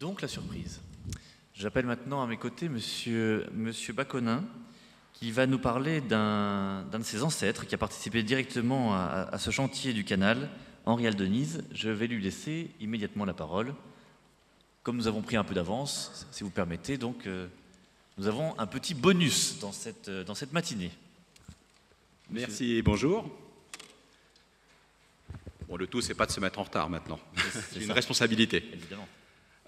Donc la surprise. J'appelle maintenant à mes côtés Monsieur Baconin, qui va nous parler d'un de ses ancêtres qui a participé directement à ce chantier du canal, Henri Aldenise. Je vais lui laisser immédiatement la parole. Comme nous avons pris un peu d'avance, si vous permettez, donc nous avons un petit bonus dans cette matinée. Merci et bonjour. Bon, le tout, c'est pas de se mettre en retard maintenant. C'est une responsabilité. Évidemment.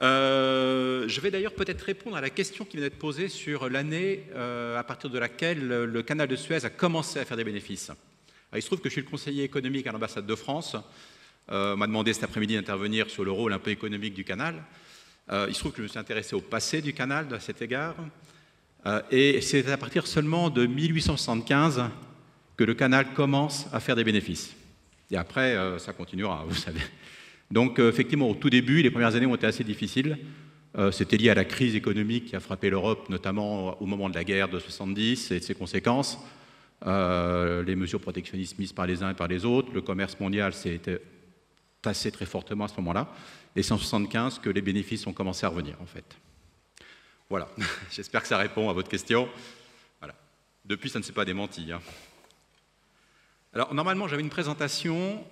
Je vais d'ailleurs peut-être répondre à la question qui vient d'être posée sur l'année à partir de laquelle le canal de Suez a commencé à faire des bénéfices. Alors, il se trouve que je suis le conseiller économique à l'ambassade de France. On m'a demandé cet après-midi d'intervenir sur le rôle un peu économique du canal. Il se trouve que je me suis intéressé au passé du canal à cet égard. Et c'est à partir seulement de 1875 que le canal commence à faire des bénéfices. Et après, ça continuera, vous savez. Donc, effectivement, au tout début, les premières années ont été assez difficiles. C'était lié à la crise économique qui a frappé l'Europe, notamment au moment de la guerre de 70 et de ses conséquences. Les mesures protectionnistes mises par les uns et par les autres. Le commerce mondial s'est tassé très fortement à ce moment-là. Et c'est en 75 que les bénéfices ont commencé à revenir, en fait. Voilà. J'espère que ça répond à votre question. Voilà. Depuis, ça ne s'est pas démenti, hein. Alors, normalement, j'avais une présentation,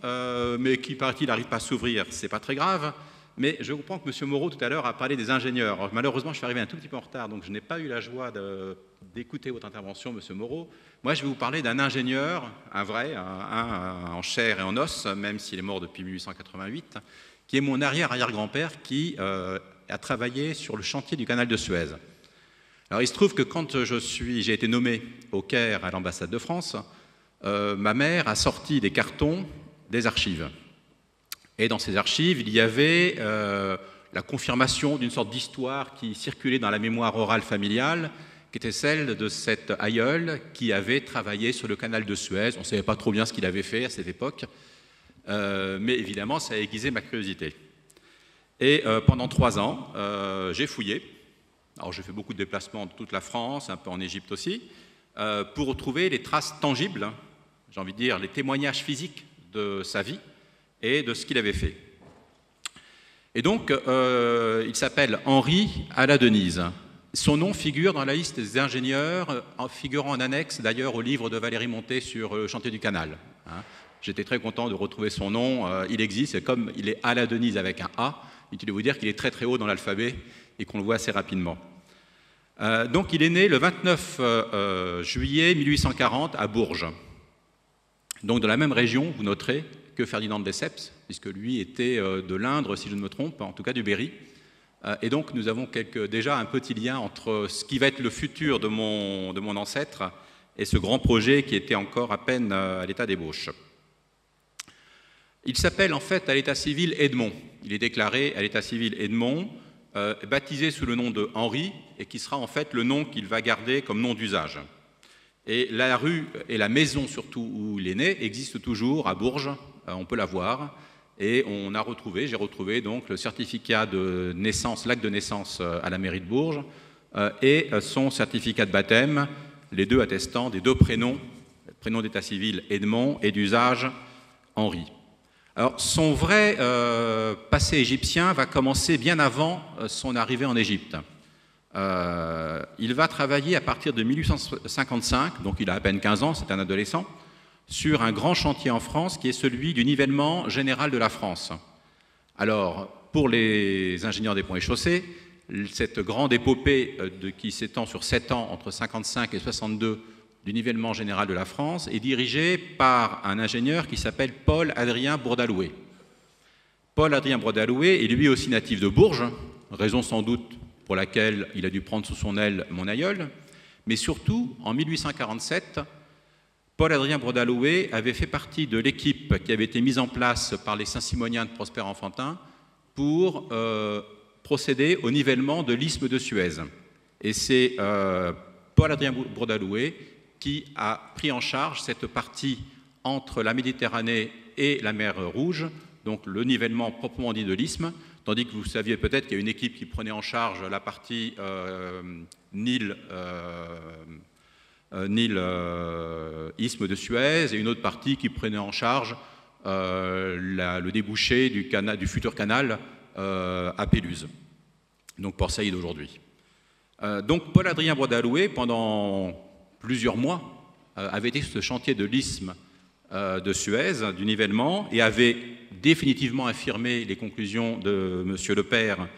mais qui, paraît-il, n'arrive pas à s'ouvrir. Ce n'est pas très grave, mais je comprends que M. Moreau, tout à l'heure, a parlé des ingénieurs. Alors, malheureusement, je suis arrivé un tout petit peu en retard, donc je n'ai pas eu la joie d'écouter votre intervention, M. Moreau. Moi, je vais vous parler d'un ingénieur, un vrai, un en chair et en os, même s'il est mort depuis 1888, qui est mon arrière-arrière-grand-père, qui a travaillé sur le chantier du canal de Suez. Alors, il se trouve que quand j'ai été nommé au Caire à l'ambassade de France, ma mère a sorti des cartons des archives. Et dans ces archives, il y avait la confirmation d'une sorte d'histoire qui circulait dans la mémoire orale familiale, qui était celle de cet aïeul qui avait travaillé sur le canal de Suez. On ne savait pas trop bien ce qu'il avait fait à cette époque, mais évidemment, ça a aiguisé ma curiosité. Et pendant 3 ans, j'ai fouillé. Alors, j'ai fait beaucoup de déplacements de toute la France, un peu en Égypte aussi, pour retrouver les traces tangibles, j'ai envie de dire les témoignages physiques de sa vie et de ce qu'il avait fait. Et donc, il s'appelle Henri Aldenise. Son nom figure dans la liste des ingénieurs, figurant en annexe d'ailleurs au livre de Valérie Monté sur le chantier du canal. J'étais très content de retrouver son nom, il existe, et comme il est Aldenise avec un A, il faut vous dire qu'il est très très haut dans l'alphabet et qu'on le voit assez rapidement. Donc il est né le 29 juillet 1840 à Bourges. Donc de la même région, vous noterez, que Ferdinand de Lesseps, puisque lui était de l'Indre, si je ne me trompe, en tout cas du Berry. Et donc nous avons déjà un petit lien entre ce qui va être le futur de mon ancêtre et ce grand projet qui était encore à peine à l'état d'ébauche. Il s'appelle en fait à l'état civil Edmond. Il est déclaré à l'état civil Edmond, baptisé sous le nom de Henri, et qui sera en fait le nom qu'il va garder comme nom d'usage. Et la rue et la maison surtout où il est né existent toujours à Bourges, on peut la voir, et j'ai retrouvé donc le certificat de naissance, l'acte de naissance à la mairie de Bourges, et son certificat de baptême, les deux attestant des deux prénoms, prénom d'état civil Edmond et d'usage Henri. Alors, son vrai passé égyptien va commencer bien avant son arrivée en Égypte. Il va travailler à partir de 1855, donc il a à peine 15 ans, c'est un adolescent, sur un grand chantier en France qui est celui du nivellement général de la France. Alors, pour les ingénieurs des ponts et chaussées, cette grande épopée qui s'étend sur 7 ans, entre 55 et 62, du nivellement général de la France, est dirigée par un ingénieur qui s'appelle Paul-Adrien Bourdalouet. Paul-Adrien Bourdalouet est lui aussi natif de Bourges, raison sans doute pour laquelle il a dû prendre sous son aile mon aïeul, mais surtout, en 1847, Paul-Adrien Bourdalouet avait fait partie de l'équipe qui avait été mise en place par les Saint-Simoniens de Prosper Enfantin pour procéder au nivellement de l'isthme de Suez. Et c'est Paul-Adrien Bourdalouet qui a pris en charge cette partie entre la Méditerranée et la mer Rouge, donc le nivellement proprement dit de l'isthme, tandis que vous saviez peut-être qu'il y a une équipe qui prenait en charge la partie isthme de Suez et une autre partie qui prenait en charge le débouché du futur canal à Péluse. donc Port Saïd aujourd'hui. Donc Paul-Adrien Bourdaloue, pendant plusieurs mois, avait été sur ce chantier de l'isthme de Suez, du nivellement, et avait définitivement affirmé les conclusions de M. Lepère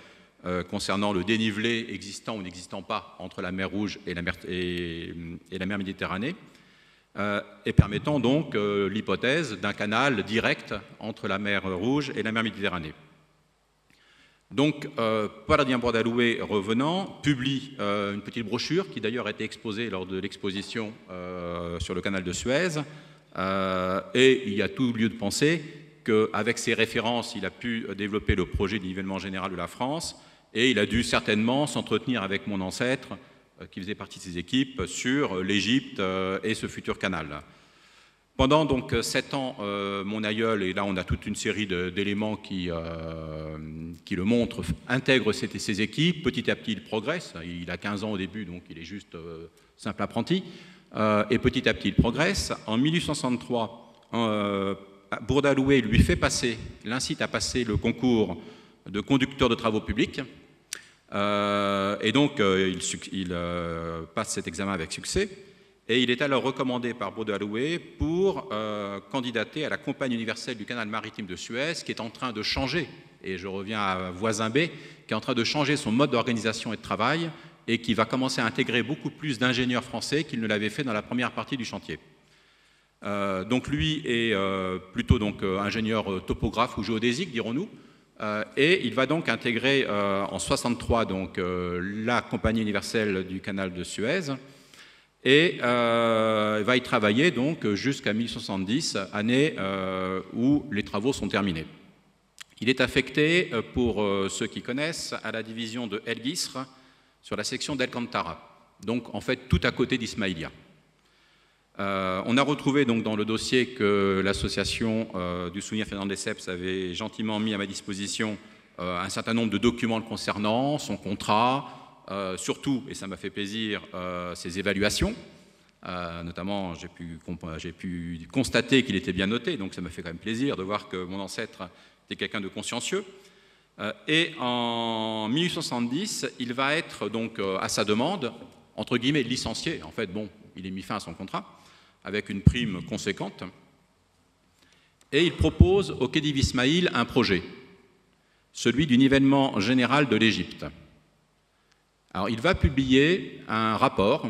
concernant le dénivelé existant ou n'existant pas entre la mer Rouge et la mer Méditerranée, et permettant donc l'hypothèse d'un canal direct entre la mer Rouge et la mer Méditerranée. Donc, Paul-Adrien Bourdaloue, revenant, publie une petite brochure qui d'ailleurs a été exposée lors de l'exposition sur le canal de Suez, et il y a tout lieu de penser qu'avec ces références, il a pu développer le projet de nivellement général de la France, et il a dû certainement s'entretenir avec mon ancêtre, qui faisait partie de ses équipes, sur l'Égypte et ce futur canal. Pendant donc 7 ans, mon aïeul, et là on a toute une série d'éléments qui le montrent, intègre ses équipes, petit à petit il progresse, il a 15 ans au début, donc il est juste simple apprenti, et petit à petit il progresse. En 1863, Bourdaloue lui fait passer, l'incite à passer le concours de conducteur de travaux publics, et donc il passe cet examen avec succès. Et il est alors recommandé par Bourdaloue pour candidater à la Compagnie universelle du canal maritime de Suez, qui est en train de changer, et je reviens à Voisin B, qui est en train de changer son mode d'organisation et de travail, et qui va commencer à intégrer beaucoup plus d'ingénieurs français qu'il ne l'avait fait dans la première partie du chantier. Donc lui est plutôt donc, ingénieur topographe ou géodésique, dirons-nous, et il va donc intégrer en 63 donc, la Compagnie universelle du canal de Suez, et va y travailler donc jusqu'à 1870, année où les travaux sont terminés. Il est affecté, pour ceux qui connaissent, à la division de El Guisr sur la section d'El Kantara, donc en fait tout à côté d'Ismaïlia. On a retrouvé donc dans le dossier que l'association du Souvenir Fernand de Lesseps avait gentiment mis à ma disposition un certain nombre de documents le concernant, son contrat, surtout, et ça m'a fait plaisir, ses évaluations. Notamment, j'ai pu constater qu'il était bien noté, donc ça m'a fait quand même plaisir de voir que mon ancêtre était quelqu'un de consciencieux. Et en 1870, il va être donc à sa demande, entre guillemets, licencié. En fait, bon, il est mis fin à son contrat, avec une prime conséquente. Et il propose au Khedive Ismaïl un projet, celui du nivellement général de l'Égypte. Alors, il va publier un rapport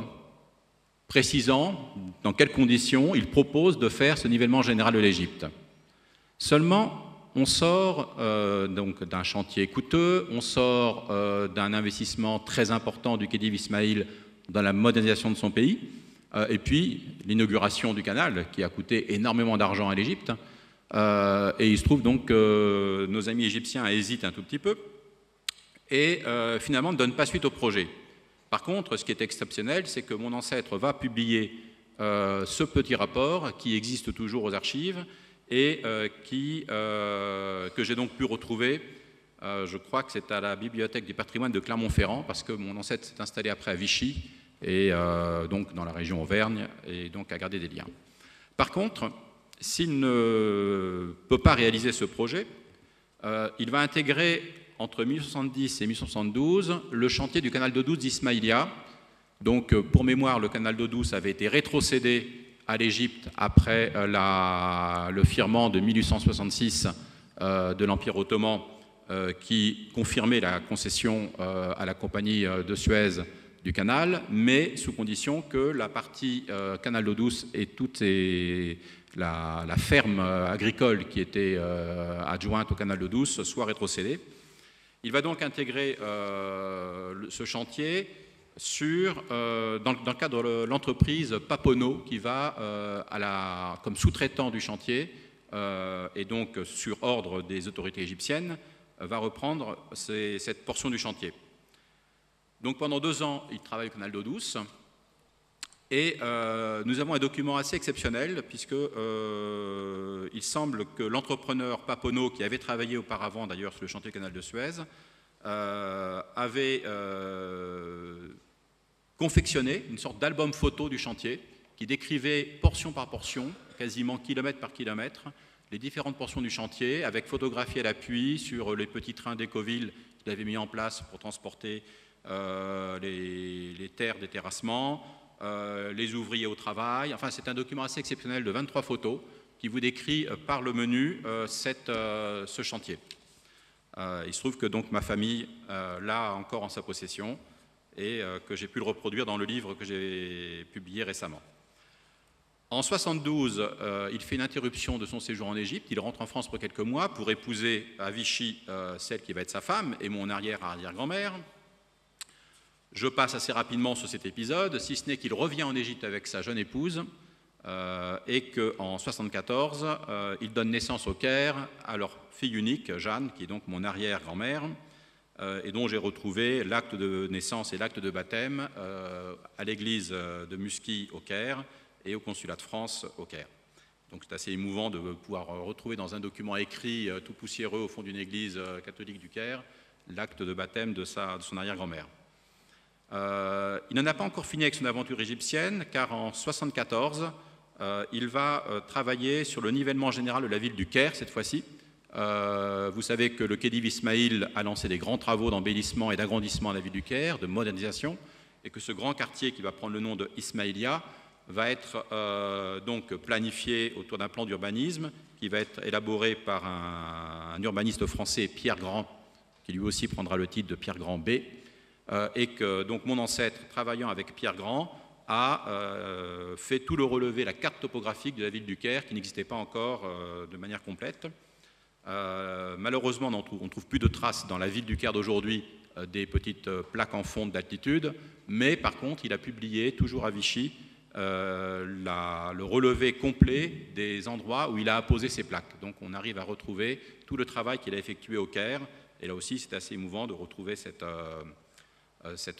précisant dans quelles conditions il propose de faire ce nivellement général de l'Égypte. Seulement, on sort donc d'un chantier coûteux, on sort d'un investissement très important du Khedive Ismaïl dans la modernisation de son pays, et puis l'inauguration du canal qui a coûté énormément d'argent à l'Égypte. Et il se trouve donc que nos amis égyptiens hésitent un tout petit peu, et finalement ne donne pas suite au projet. Par contre, ce qui est exceptionnel, c'est que mon ancêtre va publier ce petit rapport qui existe toujours aux archives et que j'ai donc pu retrouver, je crois que c'est à la Bibliothèque du patrimoine de Clermont-Ferrand, parce que mon ancêtre s'est installé après à Vichy, et donc dans la région Auvergne, et donc a gardé des liens. Par contre, s'il ne peut pas réaliser ce projet, il va intégrer entre 1870 et 1872 le chantier du canal d'eau douce d'Ismaïlia. Donc, pour mémoire, le canal d'eau douce avait été rétrocédé à l'Égypte après le firmament de 1866 de l'Empire ottoman qui confirmait la concession à la Compagnie de Suez du canal, mais sous condition que la partie canal d'eau douce et toute la ferme agricole qui était adjointe au canal d'eau douce soit rétrocédée. Il va donc intégrer ce chantier dans le cadre de l'entreprise Papono qui va, comme sous-traitant du chantier, et donc sur ordre des autorités égyptiennes, va reprendre cette portion du chantier. Donc pendant 2 ans, il travaille au canal d'eau douce, et nous avons un document assez exceptionnel, puisque il semble que l'entrepreneur Papono, qui avait travaillé auparavant d'ailleurs sur le chantier du canal de Suez, avait confectionné une sorte d'album photo du chantier qui décrivait portion par portion, quasiment kilomètre par kilomètre, les différentes portions du chantier, avec photographie à l'appui sur les petits trains d'Écoville qu'il avait mis en place pour transporter les terres des terrassements, les ouvriers au travail. Enfin, c'est un document assez exceptionnel de 23 photos qui vous décrit par le menu ce chantier. Il se trouve que donc ma famille l'a encore en sa possession et que j'ai pu le reproduire dans le livre que j'ai publié récemment. En 72, il fait une interruption de son séjour en Égypte. Il rentre en France pour quelques mois pour épouser à Vichy celle qui va être sa femme et mon arrière-arrière-grand-mère. Je passe assez rapidement sur cet épisode, si ce n'est qu'il revient en Égypte avec sa jeune épouse et qu'en 1974, il donne naissance au Caire à leur fille unique, Jeanne, qui est donc mon arrière-grand-mère, et dont j'ai retrouvé l'acte de naissance et l'acte de baptême à l'église de Musqui au Caire et au consulat de France au Caire. Donc c'est assez émouvant de pouvoir retrouver dans un document écrit tout poussiéreux au fond d'une église catholique du Caire l'acte de baptême de son arrière-grand-mère. Il n'en a pas encore fini avec son aventure égyptienne, car en 1974, il va travailler sur le nivellement général de la ville du Caire, cette fois-ci. Vous savez que le Khedive Ismaïl a lancé des grands travaux d'embellissement et d'agrandissement de la ville du Caire, de modernisation, et que ce grand quartier qui va prendre le nom de Ismaïlia va être donc planifié autour d'un plan d'urbanisme qui va être élaboré par un urbaniste français, Pierre Grand, qui lui aussi prendra le titre de Pierre Grand B, et que donc mon ancêtre, travaillant avec Pierre Grand, a fait tout le relevé, la carte topographique de la ville du Caire, qui n'existait pas encore de manière complète. Malheureusement, on ne trouve plus de traces dans la ville du Caire d'aujourd'hui des petites plaques en fonte d'altitude, mais par contre, il a publié, toujours à Vichy, le relevé complet des endroits où il a apposé ces plaques. Donc on arrive à retrouver tout le travail qu'il a effectué au Caire, et là aussi c'est assez émouvant de retrouver cette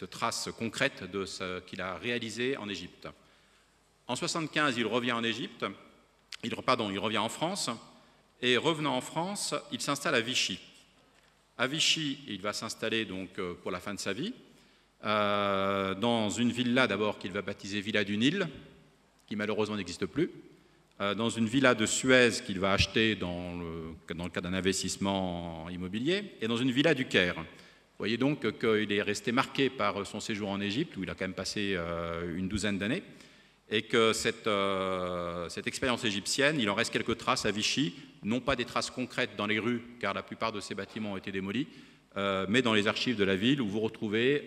trace concrète de ce qu'il a réalisé en Égypte. En 1975, il revient en Égypte, il revient en France, et revenant en France, il s'installe à Vichy. À Vichy, il va s'installer donc pour la fin de sa vie, dans une villa d'abord qu'il va baptiser Villa du Nil, qui malheureusement n'existe plus, dans une villa de Suez qu'il va acheter dans le cadre d'un investissement immobilier, et dans une villa du Caire. Vous voyez donc qu'il est resté marqué par son séjour en Égypte, où il a quand même passé une douzaine d'années, et que cette expérience égyptienne, il en reste quelques traces à Vichy, non pas des traces concrètes dans les rues, car la plupart de ces bâtiments ont été démolis, mais dans les archives de la ville, où vous retrouvez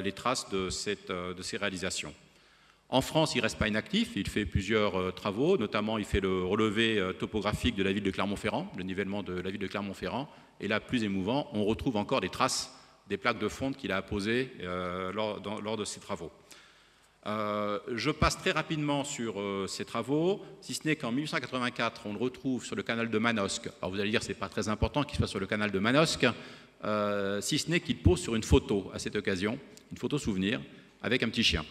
les traces de ces réalisations. En France, il ne reste pas inactif, il fait plusieurs travaux, notamment il fait le relevé topographique de la ville de Clermont-Ferrand, le nivellement de la ville de Clermont-Ferrand, et là, plus émouvant, on retrouve encore des traces des plaques de fonte qu'il a apposées lors de ses travaux. Je passe très rapidement sur ces travaux, si ce n'est qu'en 1884, on le retrouve sur le canal de Manosque. Alors vous allez dire que ce n'est pas très important qu'il soit sur le canal de Manosque, si ce n'est qu'il pose sur une photo à cette occasion, une photo souvenir, avec un petit chien.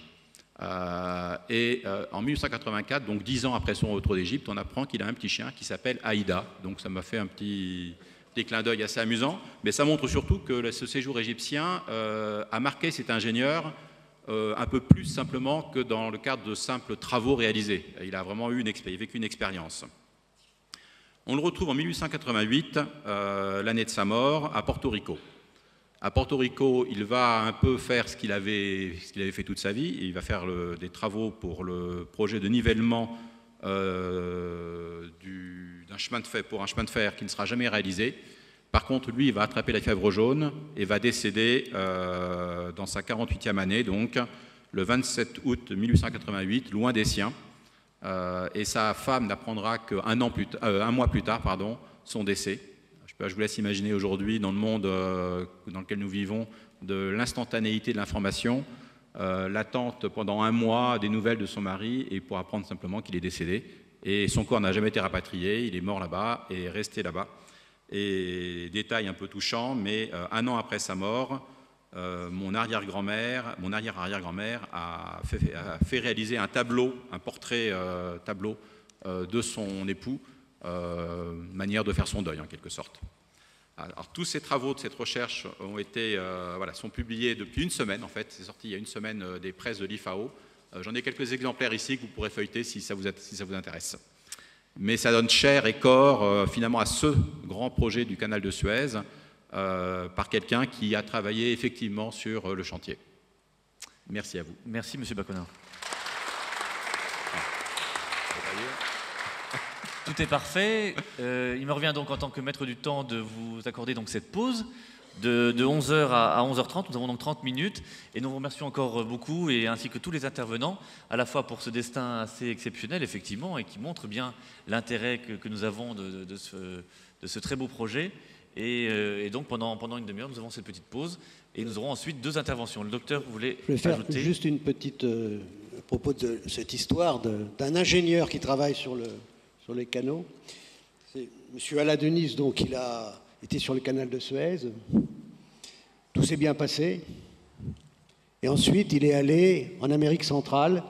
En 1884, donc 10 ans après son retour d'Égypte, on apprend qu'il a un petit chien qui s'appelle Aïda. Donc ça m'a fait un petit clin d'œil assez amusant, mais ça montre surtout que ce séjour égyptien a marqué cet ingénieur un peu plus simplement que dans le cadre de simples travaux réalisés. Il a vraiment vécu une expérience. On le retrouve en 1888, l'année de sa mort, à Porto Rico. À Porto Rico, il va un peu faire ce qu'il avait fait toute sa vie. Il va faire des travaux pour le projet de nivellement d'un chemin de fer qui ne sera jamais réalisé. Par contre, lui, il va attraper la fièvre jaune et va décéder dans sa 48e année, donc le 27 août 1888, loin des siens. Et sa femme n'apprendra qu'un mois plus tard, son décès. Je vous laisse imaginer aujourd'hui, dans le monde dans lequel nous vivons, de l'instantanéité de l'information, l'attente pendant un mois des nouvelles de son mari et pour apprendre simplement qu'il est décédé. Et son corps n'a jamais été rapatrié, il est mort là-bas et est resté là-bas. Et détail un peu touchant, mais un an après sa mort, mon arrière-arrière-grand-mère a fait réaliser un portrait tableau de son époux, manière de faire son deuil en quelque sorte. Alors, tous ces travaux de cette recherche sont publiés depuis une semaine en fait, c'est sorti il y a une semaine des presses de l'IFAO. J'en ai quelques exemplaires ici que vous pourrez feuilleter si ça vous intéresse. Mais ça donne chair et corps finalement à ce grand projet du canal de Suez, par quelqu'un qui a travaillé effectivement sur le chantier. Merci à vous. Merci, Monsieur Baconin. Tout est parfait. Il me revient donc en tant que maître du temps de vous accorder donc cette pause de 11h à 11h30. Nous avons donc 30 minutes et nous vous remercions encore beaucoup et ainsi que tous les intervenants à la fois pour ce destin assez exceptionnel effectivement et qui montre bien l'intérêt que nous avons de ce très beau projet. Et donc pendant une demi-heure, nous avons cette petite pause et nous aurons ensuite 2 interventions. Le docteur, vous voulez Je vais faire ajouter juste une petite à propos de cette histoire d'un ingénieur qui travaille sur les canaux. C'est M. Aladenis, donc il a été sur le canal de Suez. Tout s'est bien passé. Et ensuite, il est allé en Amérique centrale.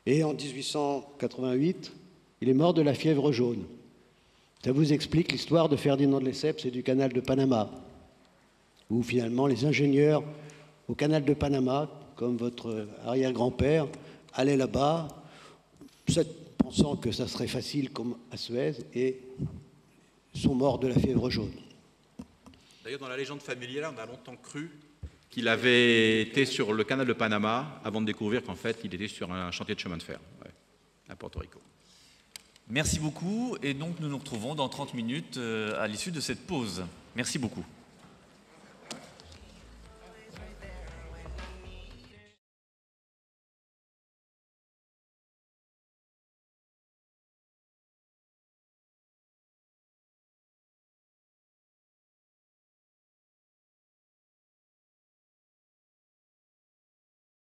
Et en 1888, il est mort de la fièvre jaune. Ça vous explique l'histoire de Ferdinand de Lesseps et du canal de Panama, où finalement les ingénieurs au canal de Panama, comme votre arrière-grand-père, allaient là-bas, pensant que ça serait facile comme à Suez, et sont morts de la fièvre jaune. D'ailleurs, dans la légende familiale, on a longtemps cru qu'il avait été sur le canal de Panama avant de découvrir qu'en fait, il était sur un chantier de chemin de fer, à Porto Rico. Merci beaucoup et donc nous nous retrouvons dans 30 minutes à l'issue de cette pause. Merci beaucoup.